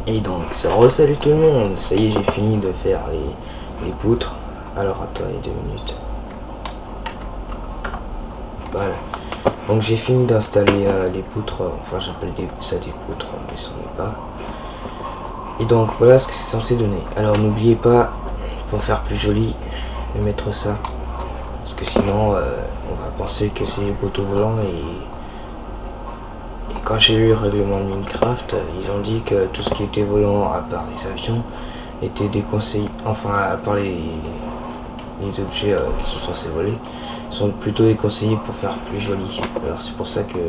Et donc, ça re-salut tout le monde. Ça y est, j'ai fini de faire les poutres. Alors, attendez 2 minutes. Voilà. Donc, j'ai fini d'installer les poutres. Enfin, j'appelle ça des poutres, mais ce n'est pas. Et donc, voilà ce que c'est censé donner. Alors, n'oubliez pas, pour faire plus joli, de mettre ça. Parce que sinon, on va penser que c'est les poteaux volants et quand j'ai lu le règlement de Minecraft, ils ont dit que tout ce qui était volant, à part les avions, était déconseillé. Enfin, à part les objets qui sont censés voler, sont plutôt déconseillés pour faire plus joli. Alors c'est pour ça que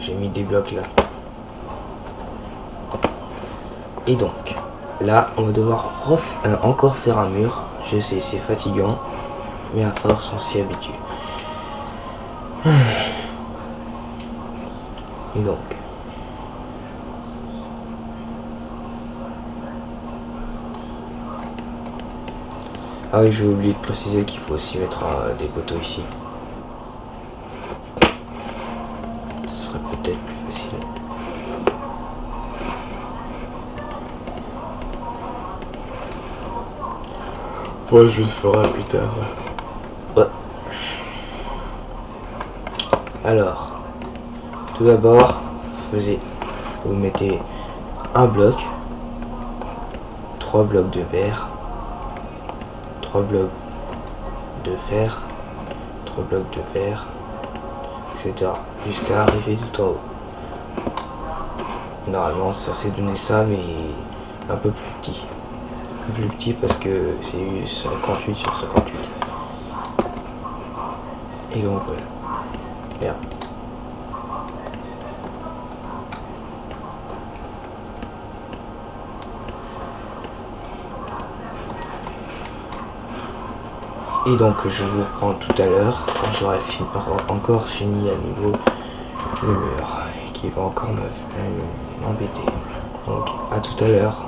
j'ai mis des blocs là. Et donc, là, on va devoir encore faire un mur. Je sais, c'est fatigant, mais à force, on s'y habitue. Et donc, ah oui, j'ai oublié de préciser qu'il faut aussi mettre des poteaux ici. Ce serait peut-être plus facile. Ouais, je le ferai plus tard. Ouais. Alors, tout d'abord, vous mettez un bloc, 3 blocs de verre, 3 blocs de fer, 3 blocs de verre, etc. jusqu'à arriver tout en haut. Normalement, ça s'est donné ça, mais un peu plus petit. Plus petit parce que c'est eu 58 sur 58. Et donc voilà. Merde. Et donc je vous reprends tout à l'heure quand j'aurai encore fini à niveau le mur qui va encore m'embêter. Donc à tout à l'heure.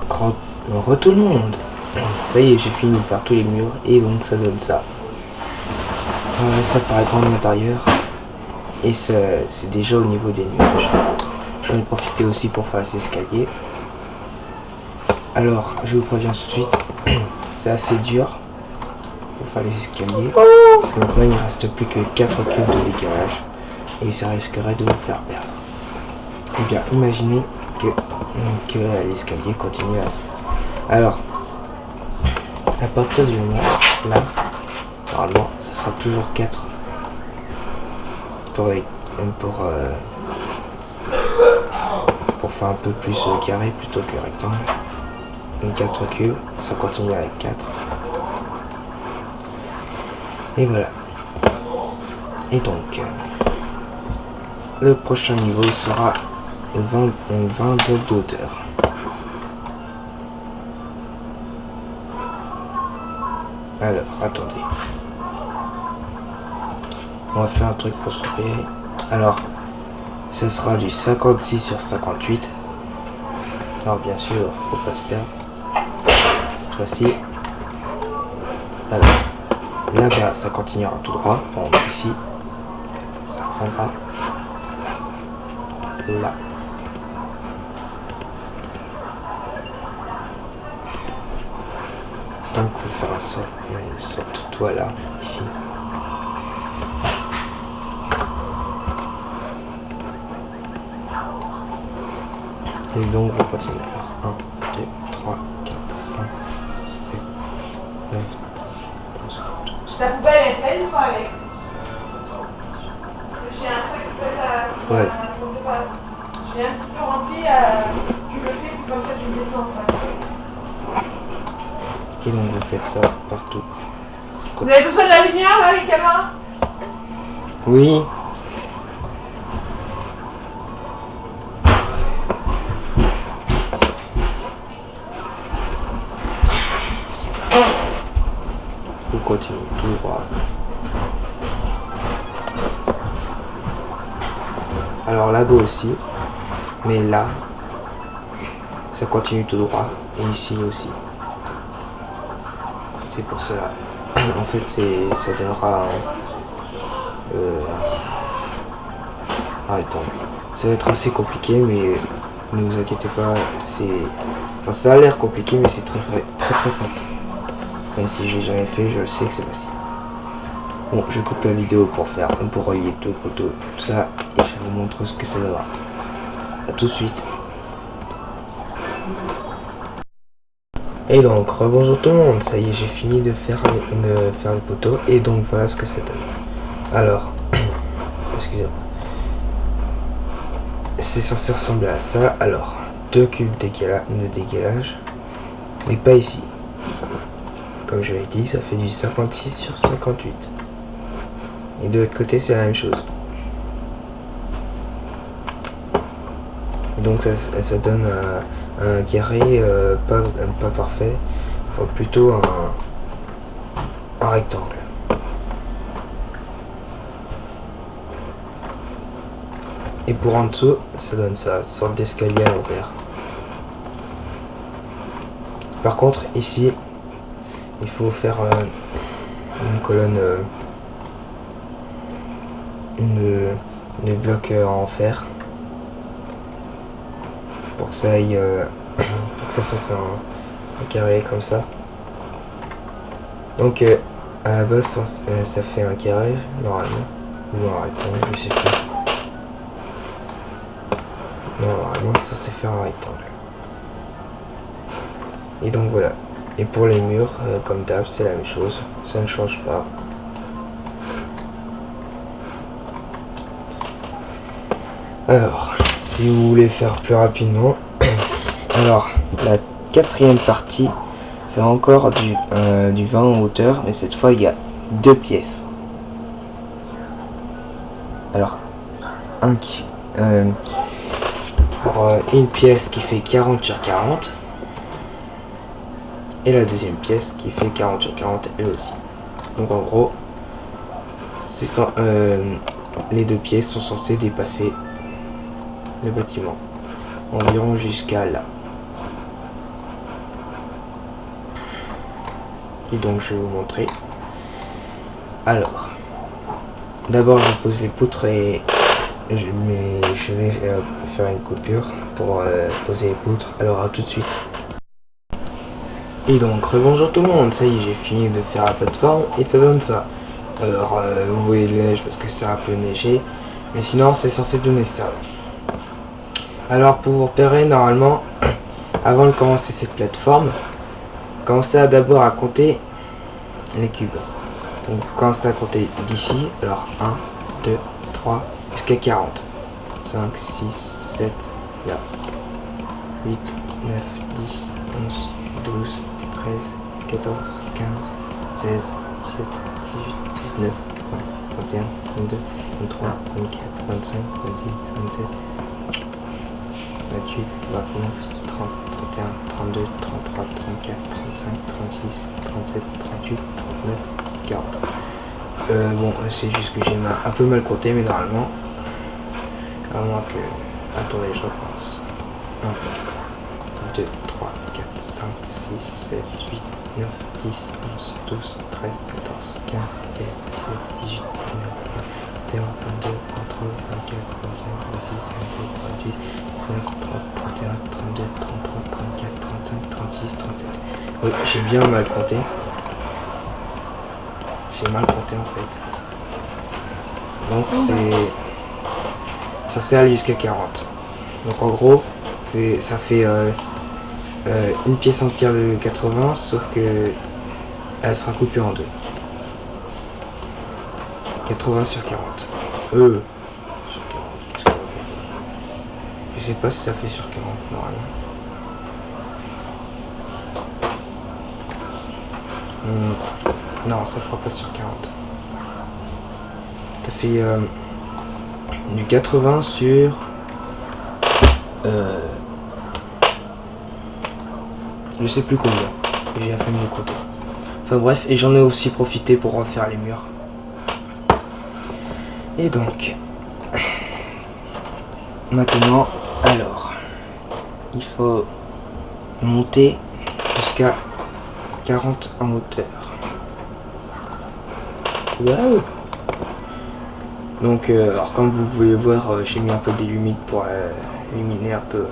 Re tout le monde. Ça y est, j'ai fini de faire tous les murs et donc ça donne ça. Ça paraît grand à l'intérieur et c'est déjà au niveau des nuages. Je vais en profiter aussi pour faire les escaliers. Alors je vous préviens tout de suite, c'est assez dur pour faire les escaliers parce que maintenant il ne reste plus que 4 cubes de décalage et ça risquerait de vous faire perdre. Eh bien imaginez que l'escalier continue à... Alors à partir du moment là, normalement ça sera toujours 4 pour faire un peu plus carré plutôt que rectangle. Donc 4 cubes, ça continue avec 4. Et voilà. Et donc le prochain niveau sera 20 blocs d'auteur. Alors, attendez. On va faire un truc pour se repérer. Alors, ce sera du 56 sur 58. Alors, bien sûr, faut pas se perdre. Cette fois-ci. Alors, là-bas, ça continuera tout droit. Bon, ici, ça reprendra. Là. Donc on va faire une sorte de toit là, ici. Et donc on va continuer à faire 1, 2, 3, 4, 5, 6, 7, 9, 10, 11, 12. Ta poubelle est pleine ou pas, Alex? J'ai un truc que Ouais. j'ai un petit peu rempli, tu le fais, puis comme ça tu le descends. Et donc vous faites ça partout. Vous avez besoin de la lumière là, les camarades? Oui. On continue tout droit. Alors là-bas aussi, mais là, ça continue tout droit, et ici aussi. C'est pour ça. En fait, ça donnera. Attends, ça va être assez compliqué, mais Ne vous inquiétez pas, enfin, ça a l'air compliqué, mais c'est très facile. Même si j'ai jamais fait, je sais que c'est facile. Bon, je coupe la vidéo pour relier tout ça, et je vous montre ce que ça donnera. A tout de suite. Et donc, rebonjour tout le monde, ça y est, j'ai fini de faire le poteau, et donc voilà ce que ça donne. Alors, excusez-moi. C'est censé ressembler à ça. Alors, 2 cubes de décalage, mais pas ici. Comme je l'ai dit, ça fait du 56 sur 58. Et de l'autre côté, c'est la même chose. Et donc ça donne un carré pas parfait, enfin plutôt un rectangle. Et pour en dessous, ça donne ça, une sorte d'escalier à l'envers. Par contre, ici, il faut faire une colonne, une bloc en fer, pour que ça aille, pour que ça fasse un carré comme ça. Donc, à la base, ça fait un carré, normalement, ou un rectangle, je sais plus. Non, normalement ça c'est faire un rectangle. Et donc voilà. Et pour les murs, comme d'hab, c'est la même chose. Ça ne change pas. Alors, si vous voulez faire plus rapidement, alors la 4e partie fait encore du 20 en hauteur, mais cette fois il y a 2 pièces. Alors, une pièce qui fait 40 sur 40 et la deuxième pièce qui fait 40 sur 40 elle aussi. Donc en gros les 2 pièces sont censées dépasser le bâtiment environ jusqu'à là. Et donc je vais vous montrer. Alors d'abord je pose les poutres et je vais faire une coupure pour poser les poutres. Alors à tout de suite. Et donc rebonjour tout le monde, ça y est, j'ai fini de faire la plateforme et ça donne ça. Alors vous voyez le neige parce que c'est un peu neigé, mais sinon c'est censé donner ça. Alors pour vous repérer, normalement avant de commencer cette plateforme, commencez d'abord à compter les cubes. Donc vous commencez à compter d'ici, alors 1, 2, 3 jusqu'à 40. 5, 6, 7, là. 8, 9, 10, 11, 12, 13, 14, 15, 16, 17, 18, 19, 20, 21, 22, 23, 24, 25, 26, 27, 28, 29, 30, 31, 32, 33, 34, 35, 36, 37, 38, 39, 40. Bon, c'est juste que j'ai un peu mal compté, mais normalement, à moins que... Attendez, je repense. 1, 2, 3, 4, 5, 6, 7, 8, 9, 10, 11, 12, 13, 14, 15, 16, 17, 18, 19, 20, 21, 22, 23, 24, 25, 26, 27, 28, 29, 30, 31, 32, 33, 34, 35, 36, 37. Oui, j'ai bien mal compté. J'ai mal compté en fait. Donc ça s'est allé jusqu'à 40. Donc en gros, ça fait une pièce entière de 80, sauf que elle sera coupée en deux. 80 sur 40. Sur 40, qu'est-ce qu'on va faire? Je sais pas si ça fait sur 40 normalement. Non, ça fera pas sur 40. Ça fait du 80 sur je sais plus combien. J'ai un peu mieux compter. Enfin bref, et j'en ai aussi profité pour refaire les murs. Et donc maintenant, alors il faut monter jusqu'à 40 en hauteur. Waouh! Donc alors comme vous pouvez voir, j'ai mis un peu des limites pour illuminer un peu,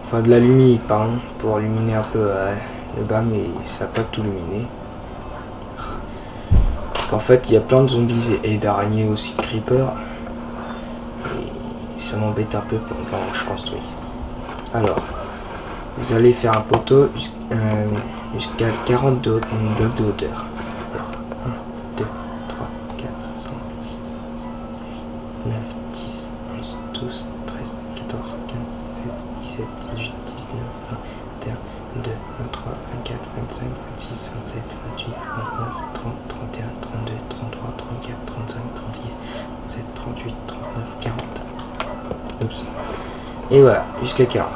enfin de la lumière, pardon, pour illuminer un peu le bas, mais ça n'a pas tout illuminé. Parce qu'en fait, il y a plein de zombies et d'araignées aussi, de creepers. Et ça m'embête un peu pendant que je construis. Alors, vous allez faire un poteau jusqu'à 40 blocs de hauteur. 1, 2, 3, 4, 5, 6, 9, 10, 11, 12, 13, 14, 15, 16, 17, 18, 19, 20, 21, 22, 23, 24, 25, 26, 27, 28, 29, 30, 31, 32, 33, 34, 35, 36, 37, 38, 39, 40. Oups. Et voilà, jusqu'à 40.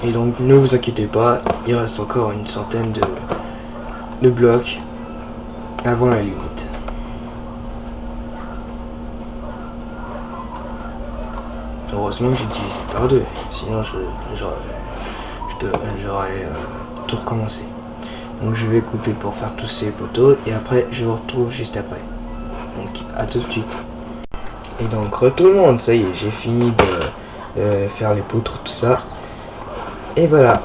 Et donc ne vous inquiétez pas, il reste encore une centaine de blocs avant la limite. Heureusement que j'ai divisé par 2, sinon j'aurais tout recommencé. Donc je vais couper pour faire tous ces poteaux et après je vous retrouve juste après. Donc à tout de suite. Et donc tout le monde, ça y est, j'ai fini de faire les poutres, tout ça. Et voilà,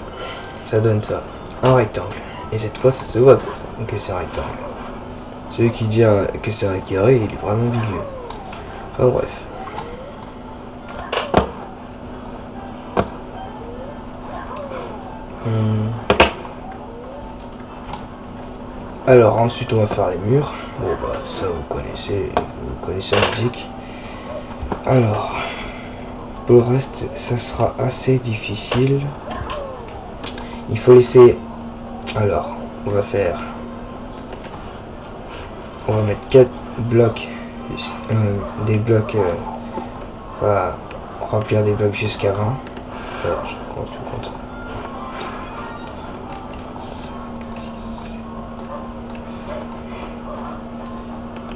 ça donne ça, un rectangle. Et cette fois ça se voit que c'est un rectangle. Celui qui dit que c'est un carré, il est vraiment bilieux. Enfin bref. Alors ensuite on va faire les murs. Bon bah ça vous connaissez la musique. Alors pour le reste ça sera assez difficile. Il faut laisser. Alors on va mettre 4 blocs, des blocs, on va remplir des blocs jusqu'à 20. Alors je compte.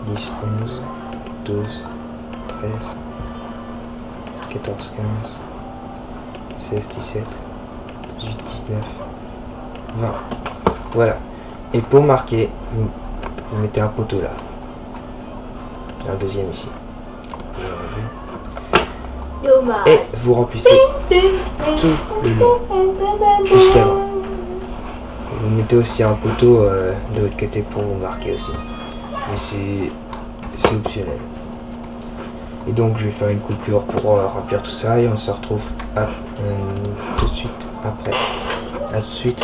10, 11, 12, 13, 14, 15, 16, 17, 18, 19, 20. Voilà. Et pour marquer, vous mettez un poteau là. Un deuxième ici. Et vous remplissez tout le long. Jusqu'à 20. Vous mettez aussi un poteau de l'autre côté pour vous marquer aussi. Mais c'est optionnel. Et donc je vais faire une coupure pour remplir tout ça et on se retrouve tout de suite après. À tout de suite.